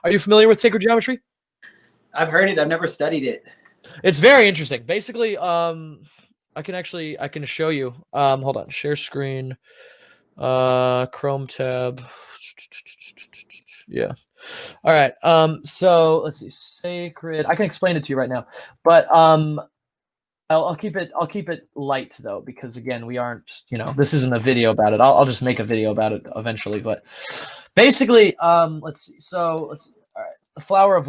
Are you familiar with sacred geometry? I've heard it. I've never studied it. It's very interesting. Basically, I can show you. Hold on, share screen, Chrome tab. Yeah. All right. So let's see, sacred. I can explain it to you right now, but I'll keep it light though, because again, we aren't, this isn't a video about it. I'll just make a video about it eventually, but basically, let's see. So let's see. All right, the flower of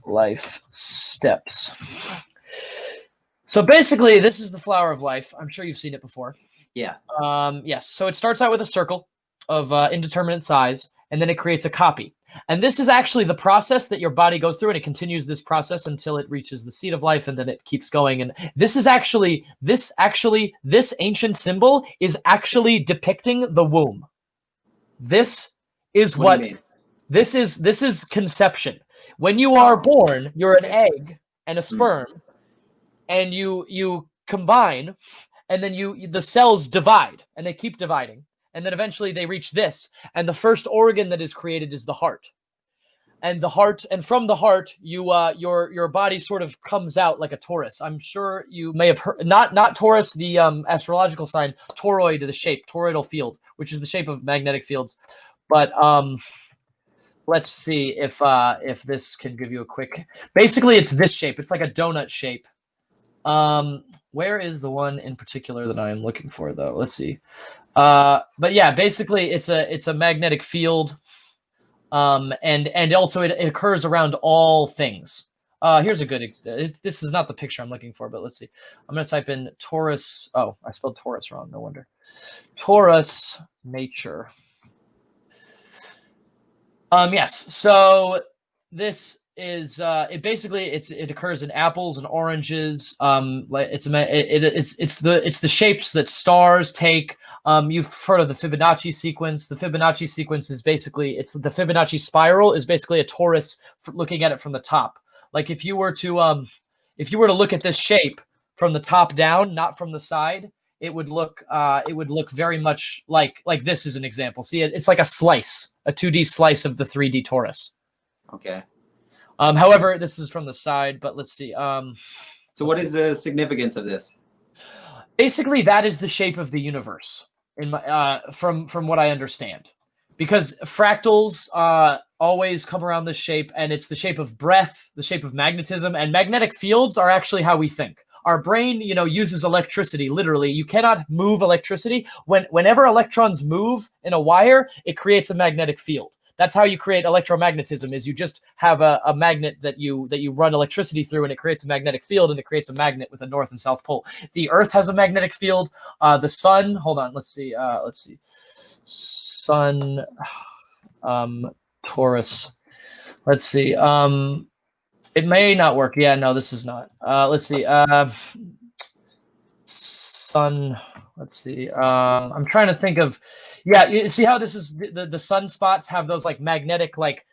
life steps. So basically, this is the flower of life. I'm sure you've seen it before. Yeah. Yes. So it starts out with a circle of indeterminate size, and then it creates a copy. And this is actually the process that your body goes through, and it continues this process until it reaches the seed of life, and then it keeps going. And this ancient symbol is actually depicting the womb. This is What do you mean? this is conception. When you are born, you're an egg and a sperm, and you combine, and then the cells divide, and they keep dividing. And then eventually they reach this, and the first organ that is created is the heart. And from the heart, your body sort of comes out like a torus. I'm sure you may have heard, not Taurus, the astrological sign, toroid, the shape, toroidal field, which is the shape of magnetic fields. But let's see if this can give you a quick. Basically, it's this shape. It's like a donut shape. Where is the one in particular that I am looking for, though? Let's see. But yeah, basically it's a magnetic field, and also it occurs around all things. Here's a good. This is not the picture I'm looking for, but let's see. I'm gonna type in Taurus. Oh, I spelled Taurus wrong. No wonder. Taurus nature. Yes. So this is it occurs in apples and oranges. It's the shapes that stars take. You've heard of the Fibonacci sequence. The Fibonacci sequence is basically the Fibonacci spiral is basically a torus looking at it from the top. Like if you were to look at this shape from the top down, not from the side, it would look very much like this is an example. See, it's like a slice, a 2D slice of the 3D torus. Okay. However, this is from the side, but let's see. So what is the significance of this? Basically, that is the shape of the universe, from what I understand, because fractals always come around this shape, and it's the shape of breath, the shape of magnetism, and magnetic fields are actually how we think. Our brain, uses electricity. Literally, you cannot move electricity. Whenever electrons move in a wire, it creates a magnetic field. That's how you create electromagnetism. Is you just have a magnet that you run electricity through, and it creates a magnetic field, and it creates a magnet with a north and south pole. The Earth has a magnetic field. The sun. Hold on. Let's see. Sun. Taurus. Let's see. It may not work. Yeah, no, this is not. Let's see. Sun. Let's see. I'm trying to think of. Yeah, you see how this is the sunspots have those like magnetic like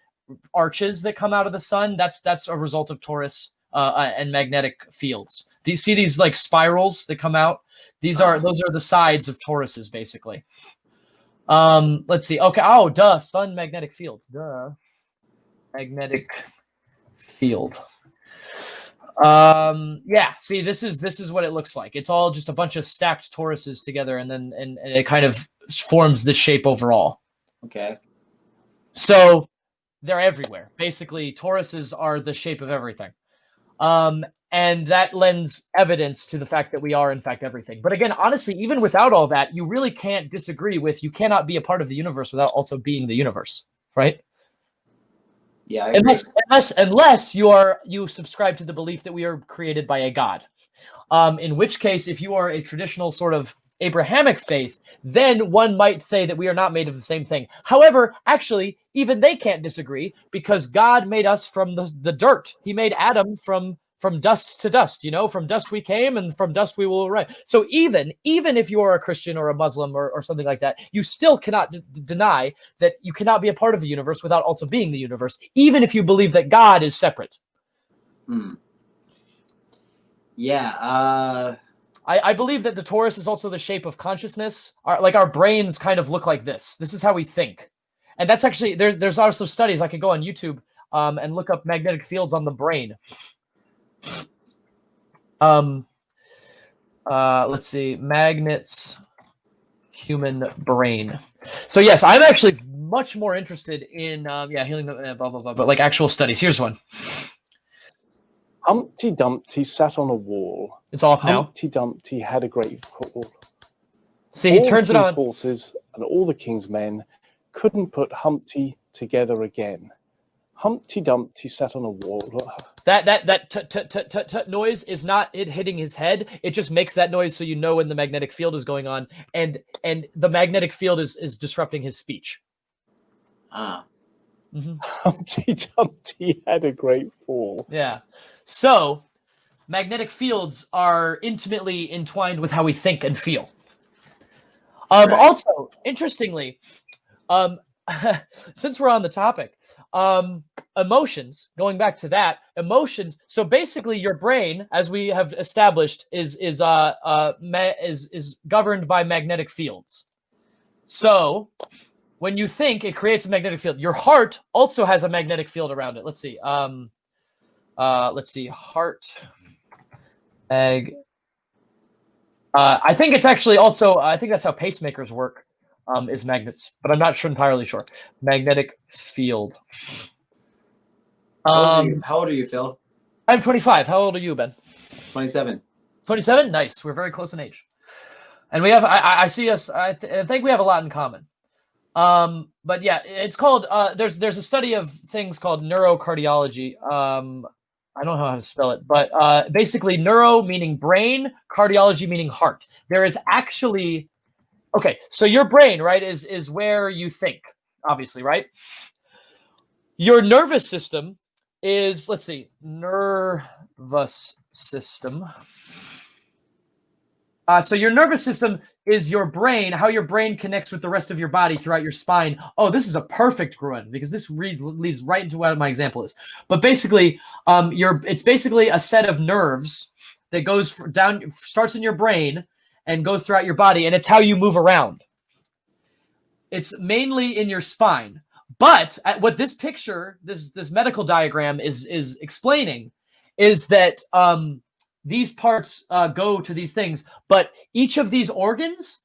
arches that come out of the sun. That's a result of Taurus and magnetic fields. Do you see these like spirals that come out? Those are the sides of Tauruses basically. Let's see. Okay. Oh, duh. Sun magnetic field. Duh. Magnetic field. Yeah, see, this is what it looks like. It's all just a bunch of stacked Tauruses together, and then and it kind of forms this shape overall. Okay. So they're everywhere. Basically, Tauruses are the shape of everything. And that lends evidence to the fact that we are in fact everything. But again, honestly, even without all that, you really can't disagree with, you cannot be a part of the universe without also being the universe, right? Yeah, unless you subscribe to the belief that we are created by a god. In which case, if you are a traditional sort of Abrahamic faith, then one might say that we are not made of the same thing. However, actually, even they can't disagree, because God made us from the dirt. He made Adam from dust to dust, from dust we came and from dust we will rise. So even if you are a Christian or a Muslim or something like that, you still cannot deny that you cannot be a part of the universe without also being the universe, even if you believe that God is separate. Yeah. I believe that the torus is also the shape of consciousness. Our brains kind of look like this. This is how we think. And that's actually there's also studies. I could go on YouTube and look up magnetic fields on the brain. Let's see, magnets, human brain. So yes, I'm actually much more interested in healing the blah blah blah, but like actual studies. Here's one. Humpty Dumpty sat on a wall. It's off now. Humpty Dumpty had a great fall. See, he All turns the it king's on. horses and all the king's men couldn't put Humpty together again. Humpty Dumpty sat on a wall. That noise is not it hitting his head. It just makes that noise so you know when the magnetic field is going on, and the magnetic field is disrupting his speech. Ah. Mm-hmm. Humpty Dumpty had a great fall. Yeah. So, magnetic fields are intimately entwined with how we think and feel. Right. Also, interestingly, since we're on the topic, emotions. Going back to that, emotions. So basically, your brain, as we have established, is governed by magnetic fields. So, when you think, it creates a magnetic field. Your heart also has a magnetic field around it. Let's see. Heart. Egg. I think it's actually also. I think that's how pacemakers work. Is magnets, but I'm not entirely sure. Magnetic field. How old are you, Phil? I'm 25. How old are you, Ben? 27. 27. Nice. We're very close in age, and we have. I see us. I think we have a lot in common. But yeah, it's called. There's a study of things called neurocardiology. I don't know how to spell it, but basically, neuro meaning brain, cardiology meaning heart. There is actually. Okay, so your brain, right, is where you think, obviously, right? Your nervous system is, let's see, nervous system. So your nervous system is your brain, how your brain connects with the rest of your body throughout your spine. Oh, this is a perfect Gruen, because this leads right into what my example is. But basically, it's basically a set of nerves that goes down, starts in your brain, and goes throughout your body, and it's how you move around. It's mainly in your spine. But what this picture, this medical diagram is explaining is that these parts go to these things, but each of these organs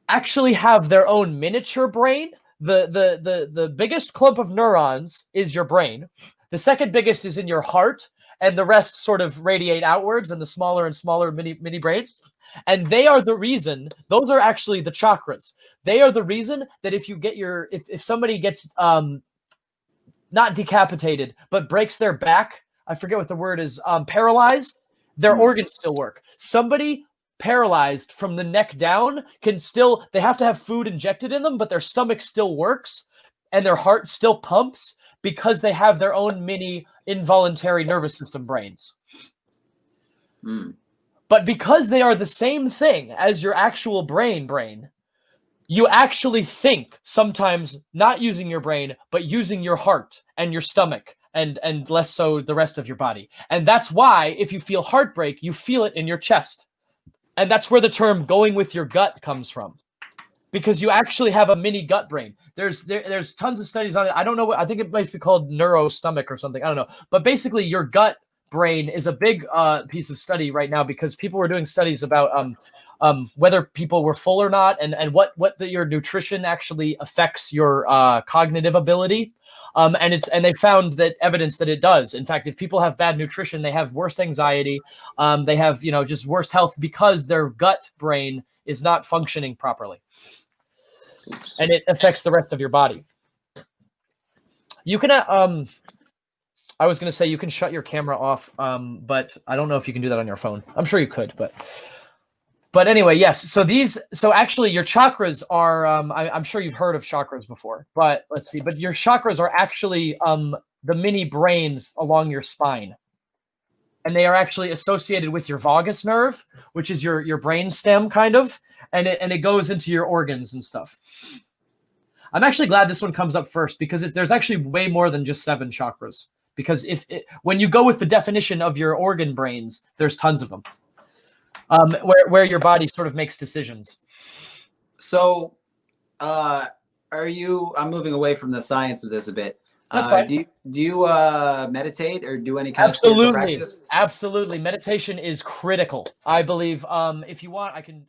actually have their own miniature brain. The biggest clump of neurons is your brain. The second biggest is in your heart, and the rest sort of radiate outwards in the smaller and smaller mini brains. And they are the reason, those are actually the chakras. They are the reason that if you get if somebody gets not decapitated, but breaks their back, I forget what the word is, paralyzed, their organs still work. Somebody paralyzed from the neck down they have to have food injected in them, but their stomach still works and their heart still pumps because they have their own mini involuntary nervous system brains. But because they are the same thing as your actual brain, you actually think sometimes not using your brain, but using your heart and your stomach and less so the rest of your body. And that's why if you feel heartbreak, you feel it in your chest. And that's where the term going with your gut comes from. Because you actually have a mini gut brain. There's tons of studies on it. I don't know I think it might be called neurostomach or something. I don't know. But basically your gut brain is a big piece of study right now because people were doing studies about whether people were full or not and what your nutrition actually affects your cognitive ability. And they found that evidence that it does. In fact, if people have bad nutrition, they have worse anxiety. They have, just worse health because their gut brain is not functioning properly. And it affects the rest of your body. You can, I was going to say you can shut your camera off, but I don't know if you can do that on your phone. I'm sure you could, but anyway, yes. So actually your chakras are, I'm sure you've heard of chakras before, but let's see. But your chakras are actually the mini brains along your spine. And they are actually associated with your vagus nerve, which is your brain stem kind of, and it goes into your organs and stuff. I'm actually glad this one comes up first because there's actually way more than just 7 chakras. Because when you go with the definition of your organ brains, there's tons of them. Where your body sort of makes decisions. So, are you? I'm moving away from the science of this a bit. That's fine. Do you meditate or do any kind of spiritual Absolutely, practice? absolutely. Meditation is critical. I believe. If you want, I can.